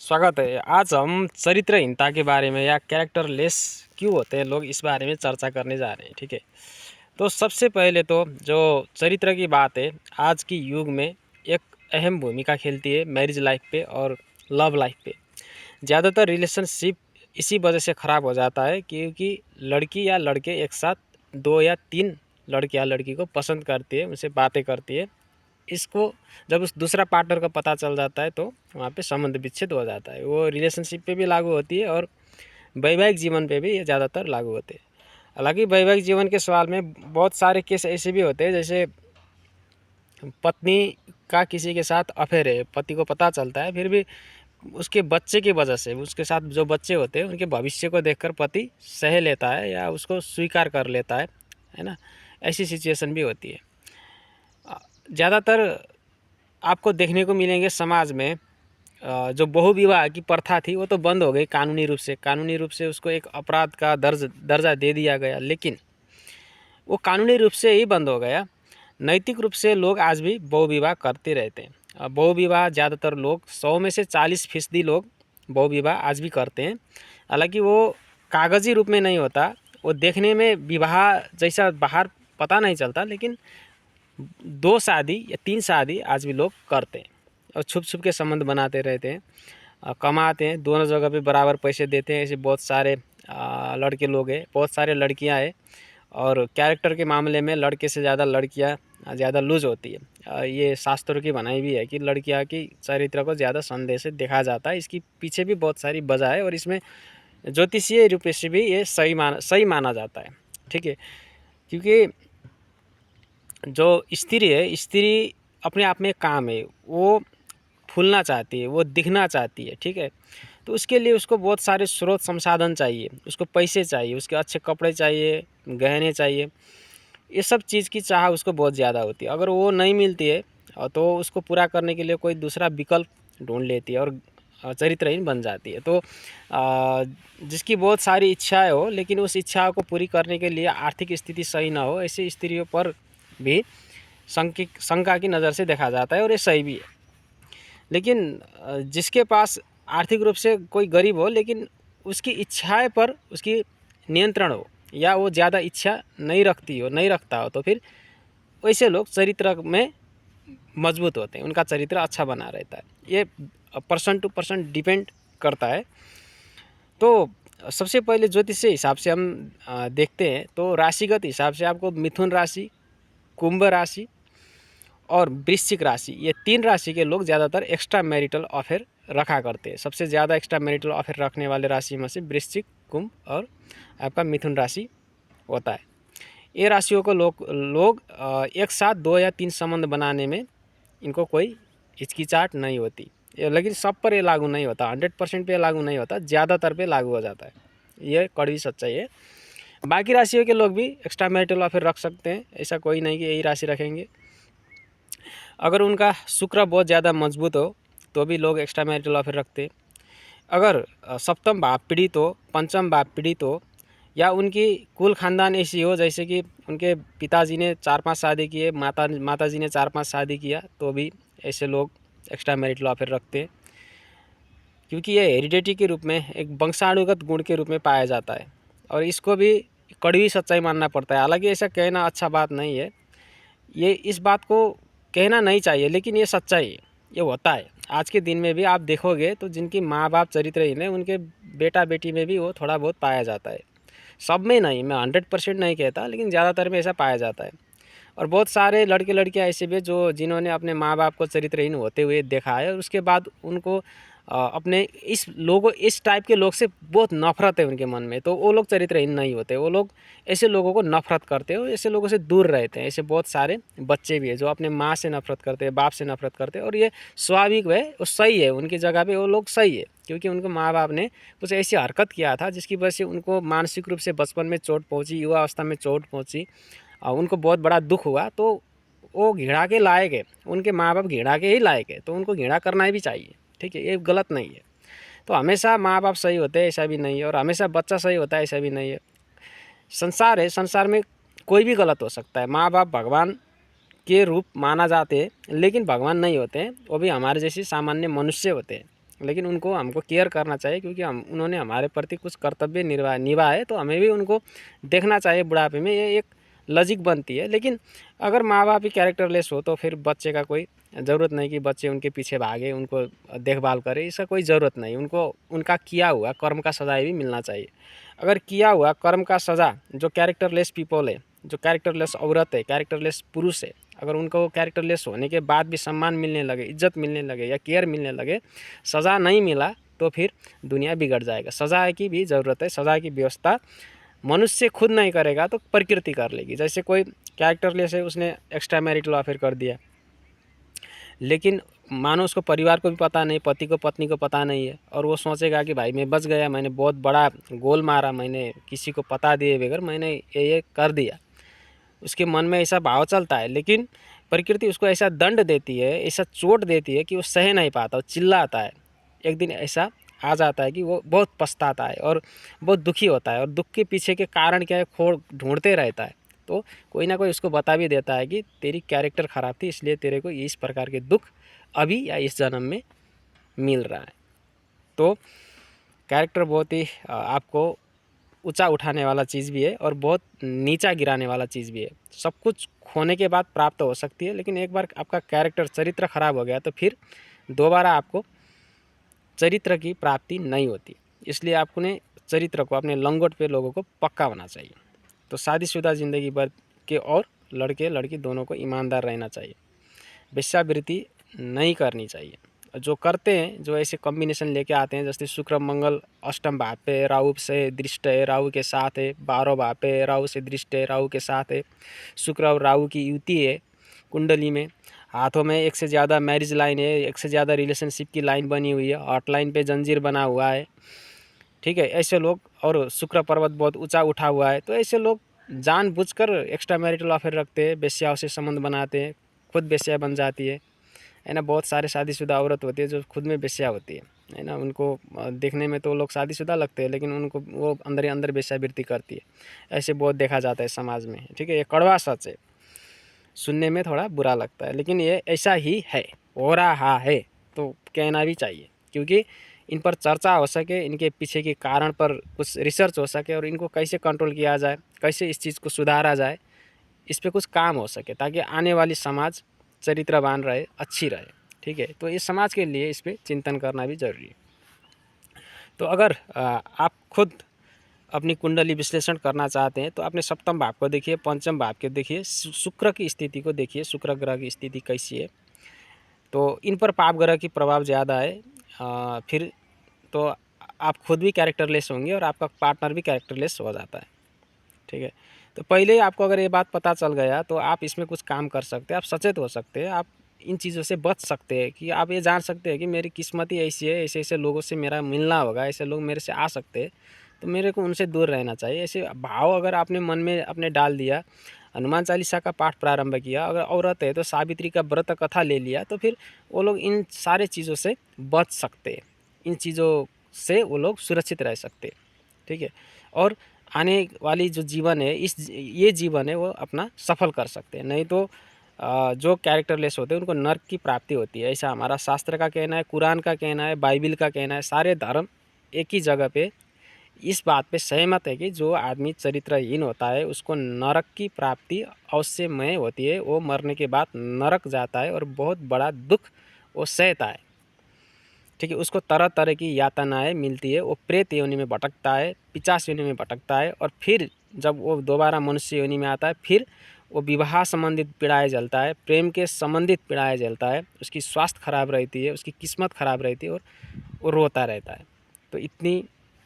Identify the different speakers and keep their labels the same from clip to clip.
Speaker 1: स्वागत है। आज हम चरित्रहीनता के बारे में या कैरेक्टरलेस क्यों होते हैं लोग, इस बारे में चर्चा करने जा रहे हैं। ठीक है, तो सबसे पहले तो जो चरित्र की बात है, आज की युग में एक अहम भूमिका खेलती है मैरिज लाइफ पे और लव लाइफ पे। ज़्यादातर रिलेशनशिप इसी वजह से ख़राब हो जाता है क्योंकि लड़की या लड़के एक साथ 2 या 3 लड़के या लड़की को पसंद करती है, उनसे बातें करती है। इसको जब उस दूसरा पार्टनर का पता चल जाता है तो वहाँ पे संबंध विच्छेद हो जाता है। वो रिलेशनशिप पे भी लागू होती है और वैवाहिक जीवन पे भी ये ज़्यादातर लागू होते हैं। हालांकि वैवाहिक जीवन के सवाल में बहुत सारे केस ऐसे भी होते हैं, जैसे पत्नी का किसी के साथ अफेयर है, पति को पता चलता है, फिर भी उसके बच्चे की वजह से, उसके साथ जो बच्चे होते हैं उनके भविष्य को देखकर पति सह लेता है या उसको स्वीकार कर लेता है ना। ऐसी सिचुएशन भी होती है। ज़्यादातर आपको देखने को मिलेंगे समाज में जो बहुविवाह की प्रथा थी वो तो बंद हो गई कानूनी रूप से उसको एक अपराध का दर्जा दे दिया गया, लेकिन वो कानूनी रूप से ही बंद हो गया। नैतिक रूप से लोग आज भी बहुविवाह करते रहते हैं। बहुविवाह ज़्यादातर लोग 100 में से 40% लोग बहुविवाह आज भी करते हैं। हालांकि वो कागजी रूप में नहीं होता, वो देखने में विवाह जैसा बाहर पता नहीं चलता, लेकिन 2 शादी या 3 शादी आज भी लोग करते हैं और छुप छुप के संबंध बनाते रहते हैं, कमाते हैं, दोनों जगह पे बराबर पैसे देते हैं। ऐसे बहुत सारे लड़के लोग हैं, बहुत सारे लड़कियां हैं, और कैरेक्टर के मामले में लड़के से ज़्यादा लड़कियां ज़्यादा लूज होती है। ये शास्त्रों की बनाई भी है कि लड़कियां की चरित्र को ज़्यादा संदेह से देखा जाता है। इसकी पीछे भी बहुत सारी वजह है और इसमें ज्योतिषीय रूप से भी ये सही माना जाता है। ठीक है, क्योंकि जो स्त्री है, स्त्री अपने आप में काम है, वो फूलना चाहती है, वो दिखना चाहती है। ठीक है, तो उसके लिए उसको बहुत सारे स्रोत संसाधन चाहिए, उसको पैसे चाहिए, उसके अच्छे कपड़े चाहिए, गहने चाहिए, ये सब चीज़ की चाह उसको बहुत ज़्यादा होती है। अगर वो नहीं मिलती है तो उसको पूरा करने के लिए कोई दूसरा विकल्प ढूंढ लेती है और चरित्रहीन बन जाती है। तो जिसकी बहुत सारी इच्छाएं हो, लेकिन उस इच्छा को पूरी करने के लिए आर्थिक स्थिति सही ना हो, ऐसी स्त्रियों पर भी शंका की नज़र से देखा जाता है और ये सही भी है। लेकिन जिसके पास आर्थिक रूप से कोई गरीब हो, लेकिन उसकी इच्छाएं पर उसकी नियंत्रण हो, या वो ज़्यादा इच्छा नहीं रखता हो, तो फिर वैसे लोग चरित्र में मजबूत होते हैं, उनका चरित्र अच्छा बना रहता है। ये पर्सन टू पर्सन डिपेंड करता है। तो सबसे पहले ज्योतिष के हिसाब से हम देखते हैं तो राशिगत हिसाब से आपको मिथुन राशि, कुंभ राशि और वृश्चिक राशि, ये 3 राशि के लोग ज़्यादातर एक्स्ट्रा मैरिटल अफेयर रखा करते हैं। सबसे ज़्यादा एक्स्ट्रा मैरिटल अफेयर रखने वाले राशि में से वृश्चिक, कुंभ और आपका मिथुन राशि होता है। ये राशियों को लोग एक साथ 2 या 3 संबंध बनाने में इनको कोई हिचकिचाहट नहीं होती। लेकिन सब पर ये लागू नहीं होता, 100% पे लागू नहीं होता, ज़्यादातर पे लागू हो जाता है। ये कड़वी सच्चाई है। बाकी राशियों के लोग भी एक्स्ट्रा मैरिटल अफेयर रख सकते हैं, ऐसा कोई नहीं कि यही राशि रखेंगे। अगर उनका शुक्र बहुत ज़्यादा मजबूत हो तो भी लोग एक्स्ट्रा मैरिटल अफेयर रखते हैं। अगर सप्तम भाव पीड़ित हो, पंचम भाव पीड़ित हो, या उनकी कुल खानदान ऐसी हो जैसे कि उनके पिताजी ने 4-5 शादी किए, माताजी ने 4-5 शादी किया, तो भी ऐसे लोग एक्स्ट्रा मैरिटल अफेयर रखते हैं, क्योंकि ये हेरिडिटी के रूप में एक वंशानुगत गुण के रूप में पाया जाता है और इसको भी कड़वी सच्चाई मानना पड़ता है। हालांकि ऐसा कहना अच्छा बात नहीं है, ये इस बात को कहना नहीं चाहिए, लेकिन ये सच्चाई है, ये होता है। आज के दिन में भी आप देखोगे तो जिनकी माँ बाप चरित्रहीन है, उनके बेटा बेटी में भी वो थोड़ा बहुत पाया जाता है। सब में नहीं, मैं 100% नहीं कहता, लेकिन ज़्यादातर में ऐसा पाया जाता है। और बहुत सारे लड़के लड़कियां ऐसे भी जिन्होंने अपने माँ बाप को चरित्रहीन होते हुए देखा है और उसके बाद उनको अपने इस टाइप के लोग से बहुत नफरत है उनके मन में, तो वो लोग चरित्रहीन नहीं होते। वो लोग ऐसे लोगों को नफरत करते हैं और ऐसे लोगों से दूर रहते हैं। ऐसे बहुत सारे बच्चे भी हैं जो अपने माँ से नफरत करते हैं, बाप से नफरत करते हैं, और ये स्वाभाविक है, वो सही है, उनकी जगह पे वो लोग सही है, क्योंकि उनको माँ बाप ने कुछ ऐसी हरकत किया था जिसकी वजह से उनको मानसिक रूप से बचपन में चोट पहुँची, युवा अवस्था में चोट पहुँची, उनको बहुत बड़ा दुख हुआ, तो वो घृणा के लायक है, उनके माँ बाप घृणा के ही लायक है, तो उनको घृणा करना भी चाहिए। ठीक है, ये गलत नहीं है। तो हमेशा माँ बाप सही होते हैं ऐसा भी नहीं है, और हमेशा बच्चा सही होता है ऐसा भी नहीं है। संसार है, संसार में कोई भी गलत हो सकता है। माँ बाप भगवान के रूप माना जाते हैं, लेकिन भगवान नहीं होते हैं, वो भी हमारे जैसे सामान्य मनुष्य होते हैं, लेकिन उनको हमको केयर करना चाहिए, क्योंकि हम उन्होंने हमारे प्रति कुछ कर्तव्य निभाए, तो हमें भी उनको देखना चाहिए बुढ़ापे में। ये एक लॉजिक बनती है। लेकिन अगर माँ बाप ही कैरेक्टरलेस हो तो फिर बच्चे का कोई ज़रूरत नहीं कि बच्चे उनके पीछे भागे, उनको देखभाल करे, इसका कोई ज़रूरत नहीं। उनको उनका किया हुआ कर्म का सज़ा भी मिलना चाहिए। अगर किया हुआ कर्म का सज़ा जो कैरेक्टरलेस पीपल है, जो कैरेक्टरलेस औरत है, कैरेक्टरलेस पुरुष है, अगर उनको कैरेक्टरलेस होने के बाद भी सम्मान मिलने लगे, इज्जत मिलने लगे या केयर मिलने लगे, सज़ा नहीं मिला, तो फिर दुनिया बिगड़ जाएगा। सज़ा की भी ज़रूरत है। सज़ा की व्यवस्था मनुष्य खुद नहीं करेगा तो प्रकृति कर लेगी। जैसे कोई कैरेक्टरलेस है, उसने एक्स्ट्रा मैरिटल अफेयर कर दिया, लेकिन मानो उसको परिवार को भी पता नहीं, पति को पत्नी को पता नहीं है, और वो सोचेगा कि भाई मैं बच गया, मैंने बहुत बड़ा गोल मारा, मैंने किसी को पता दिए बगैर मैंने ये कर दिया। उसके मन में ऐसा भाव चलता है, लेकिन प्रकृति उसको ऐसा दंड देती है, ऐसा चोट देती है कि वो सह नहीं पाता, वो चिल्लाता है। एक दिन ऐसा आ जाता है कि वो बहुत पछताता है और बहुत दुखी होता है, और दुख के पीछे के कारण क्या है खोड़ ढूंढते रहता है। तो कोई ना कोई उसको बता भी देता है कि तेरी कैरेक्टर ख़राब थी, इसलिए तेरे को इस प्रकार के दुख अभी या इस जन्म में मिल रहा है। तो कैरेक्टर बहुत ही आपको ऊंचा उठाने वाला चीज़ भी है और बहुत नीचा गिराने वाला चीज़ भी है। सब कुछ खोने के बाद प्राप्त हो सकती है, लेकिन एक बार आपका कैरेक्टर चरित्र खराब हो गया तो फिर दोबारा आपको चरित्र की प्राप्ति नहीं होती। इसलिए आपको ने चरित्र को अपने लंगोट पे लोगों को पक्का होना चाहिए। तो शादीशुदा ज़िंदगी भर के और लड़के लड़की दोनों को ईमानदार रहना चाहिए। वेश्यावृत्ति नहीं करनी चाहिए। जो करते हैं, जो ऐसे कॉम्बिनेशन लेके आते हैं, जैसे शुक्र मंगल अष्टम भाव पे राहु से दृष्ट है, राहु के साथ है, 12 भाव पे राहु से दृष्ट है, राहु के साथ है, शुक्र और राहु की युति है कुंडली में, हाथों में एक से ज़्यादा मैरिज लाइन है, एक से ज़्यादा रिलेशनशिप की लाइन बनी हुई है, हॉट लाइन पे जंजीर बना हुआ है, ठीक है, ऐसे लोग, और शुक्र पर्वत बहुत ऊंचा उठा हुआ है, तो ऐसे लोग जानबूझकर एक्स्ट्रा मैरिटल अफेयर रखते हैं, वेश्याओं से संबंध बनाते हैं, खुद वेश्या बन जाती है ना। बहुत सारे शादीशुदा औरत होती है जो खुद में वेश्या होती है ना। उनको देखने में तो लोग शादीशुदा लगते हैं, लेकिन उनको वो अंदर ही अंदर वेश्यावृत्ति करती है। ऐसे बहुत देखा जाता है समाज में, ठीक है। ये कड़वा सच है, सुनने में थोड़ा बुरा लगता है, लेकिन ये ऐसा ही है, हो रहा है, तो कहना भी चाहिए, क्योंकि इन पर चर्चा हो सके, इनके पीछे के कारण पर कुछ रिसर्च हो सके, और इनको कैसे कंट्रोल किया जाए, कैसे इस चीज़ को सुधारा जाए, इस पे कुछ काम हो सके, ताकि आने वाली समाज चरित्रवान रहे, अच्छी रहे, ठीक है। तो इस समाज के लिए इस पे चिंतन करना भी ज़रूरी है। तो अगर आप खुद अपनी कुंडली विश्लेषण करना चाहते हैं तो अपने सप्तम भाव को देखिए, पंचम भाव को देखिए, शुक्र की स्थिति को देखिए, शुक्र ग्रह की स्थिति कैसी है। तो इन पर पाप ग्रह की प्रभाव ज़्यादा है। फिर तो आप खुद भी कैरेक्टरलेस होंगे और आपका पार्टनर भी कैरेक्टरलेस हो जाता है, ठीक है। तो पहले ही आपको अगर ये बात पता चल गया तो आप इसमें कुछ काम कर सकते हैं, आप सचेत हो सकते हैं, आप इन चीज़ों से बच सकते हैं, कि आप ये जान सकते हैं कि मेरी किस्मत ही ऐसी है, ऐसे ऐसे लोगों से मेरा मिलना होगा, ऐसे लोग मेरे से आ सकते हैं, तो मेरे को उनसे दूर रहना चाहिए। ऐसे भाव अगर आपने मन में अपने डाल दिया, हनुमान चालीसा का पाठ प्रारंभ किया, अगर औरत है तो सावित्री का व्रत कथा ले लिया, तो फिर वो लोग इन सारे चीज़ों से बच सकते हैं, इन चीज़ों से वो लोग सुरक्षित रह सकते हैं, ठीक है। और आने वाली जो जीवन है, ये जीवन है वो अपना सफल कर सकते हैं। नहीं तो जो कैरेक्टरलेस होते हैं उनको नर्क की प्राप्ति होती है, ऐसा हमारा शास्त्र का कहना है, कुरान का कहना है, बाइबिल का कहना है। सारे धर्म एक ही जगह पे इस बात पे सहमत है कि जो आदमी चरित्रहीन होता है उसको नरक की प्राप्ति अवश्यमय होती है। वो मरने के बाद नरक जाता है और बहुत बड़ा दुख वो सहता है, ठीक है। उसको तरह तरह की यातनाएं मिलती है, वो प्रेत योनि में भटकता है, पिशाच योनि में भटकता है, और फिर जब वो दोबारा मनुष्य योनि में आता है, फिर वो विवाह संबंधित पीड़ाएँ झेलता है, प्रेम के संबंधित पीड़ाएँ झेलता है, उसकी स्वास्थ्य खराब रहती है, उसकी किस्मत खराब रहती है, और वो रोता रहता है। तो इतनी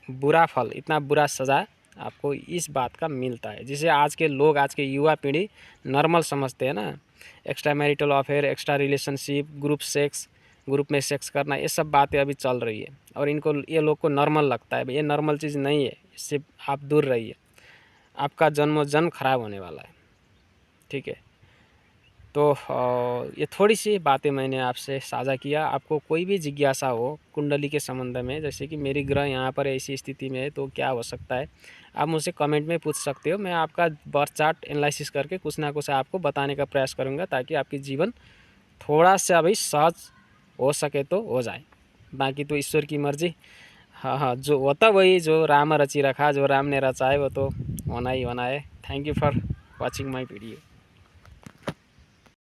Speaker 1: बुरा फल, इतना बुरा सज़ा आपको इस बात का मिलता है, जिसे आज के लोग, आज के युवा पीढ़ी नॉर्मल समझते हैं ना। Extra marital affair, extra relationship, group sex, group में सेक्स करना, ये सब बातें अभी चल रही है, और इनको, ये लोग को नॉर्मल लगता है। ये नॉर्मल चीज़ नहीं है, इससे आप दूर रहिए, आपका जन्म खराब होने वाला है, ठीक है। तो ये थोड़ी सी बातें मैंने आपसे साझा किया। आपको कोई भी जिज्ञासा हो कुंडली के संबंध में, जैसे कि मेरी ग्रह यहाँ पर ऐसी स्थिति में है तो क्या हो सकता है, आप मुझसे कमेंट में पूछ सकते हो। मैं आपका बर्थ चार्ट एनालिसिस करके कुछ ना कुछ आपको बताने का प्रयास करूँगा, ताकि आपकी जीवन थोड़ा सा भी सहज हो सके तो हो जाए। बाकी तो ईश्वर की मर्जी। हाँ हाँ, जो होता वही, जो राम रची रखा, जो राम ने रचा है वो तो होना ही होना है। Thank you for watching my video.